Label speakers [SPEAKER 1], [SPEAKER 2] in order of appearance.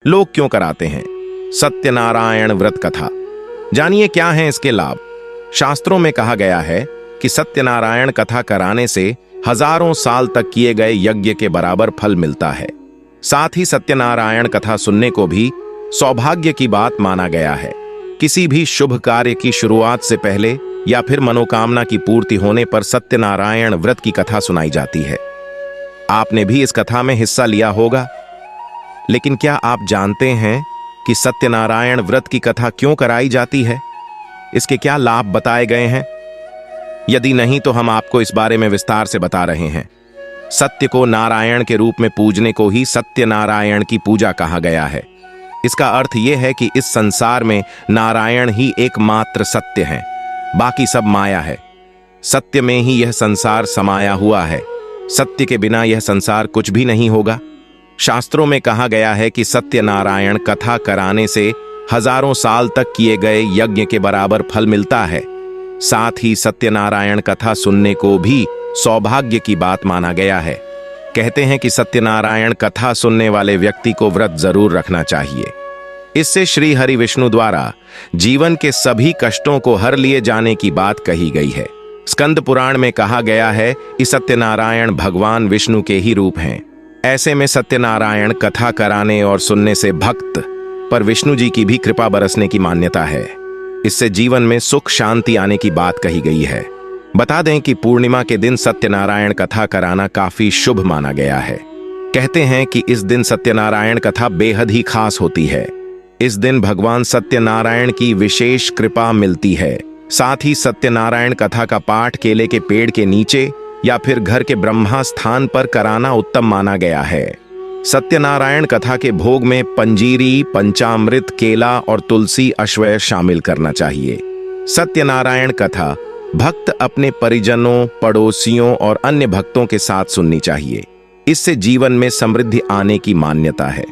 [SPEAKER 1] लोग क्यों कराते हैं सत्यनारायण व्रत कथा? जानिए क्या है इसके लाभ। शास्त्रों में कहा गया है कि सत्यनारायण कथा कराने से हजारों साल तक किए गए यज्ञ के बराबर फल मिलता है। साथ ही सत्यनारायण कथा सुनने को भी सौभाग्य की बात माना गया है। किसी भी शुभ कार्य की शुरुआत से पहले या फिर मनोकामना की पूर्ति होने पर सत्यनारायण व्रत की कथा सुनाई जाती है। आपने भी इस कथा में हिस्सा लिया होगा, लेकिन क्या आप जानते हैं कि सत्यनारायण व्रत की कथा क्यों कराई जाती है? इसके क्या लाभ बताए गए हैं? यदि नहीं तो हम आपको इस बारे में विस्तार से बता रहे हैं। सत्य को नारायण के रूप में पूजने को ही सत्यनारायण की पूजा कहा गया है। इसका अर्थ यह है कि इस संसार में नारायण ही एकमात्र सत्य है, बाकी सब माया है। सत्य में ही यह संसार समाया हुआ है। सत्य के बिना यह संसार कुछ भी नहीं होगा। शास्त्रों में कहा गया है कि सत्यनारायण कथा कराने से हजारों साल तक किए गए यज्ञ के बराबर फल मिलता है। साथ ही सत्यनारायण कथा सुनने को भी सौभाग्य की बात माना गया है। कहते हैं कि सत्यनारायण कथा सुनने वाले व्यक्ति को व्रत जरूर रखना चाहिए। इससे श्री हरि विष्णु द्वारा जीवन के सभी कष्टों को हर लिए जाने की बात कही गई है। स्कंद पुराण में कहा गया है कि सत्यनारायण भगवान विष्णु के ही रूप हैं। ऐसे में सत्यनारायण कथा कराने और सुनने से भक्त पर विष्णु जी की भी कृपा बरसने की मान्यता है। इससे जीवन में सुख शांति आने की बात कही गई है। बता दें कि पूर्णिमा के दिन सत्यनारायण कथा कराना काफी शुभ माना गया है। कहते हैं कि इस दिन सत्यनारायण कथा बेहद ही खास होती है। इस दिन भगवान सत्यनारायण की विशेष कृपा मिलती है। साथ ही सत्यनारायण कथा का पाठ केले के पेड़ के नीचे या फिर घर के ब्रह्मा स्थान पर कराना उत्तम माना गया है। सत्यनारायण कथा के भोग में पंजीरी, पंचामृत, केला और तुलसी अश्वय शामिल करना चाहिए। सत्यनारायण कथा भक्त अपने परिजनों, पड़ोसियों और अन्य भक्तों के साथ सुननी चाहिए। इससे जीवन में समृद्धि आने की मान्यता है।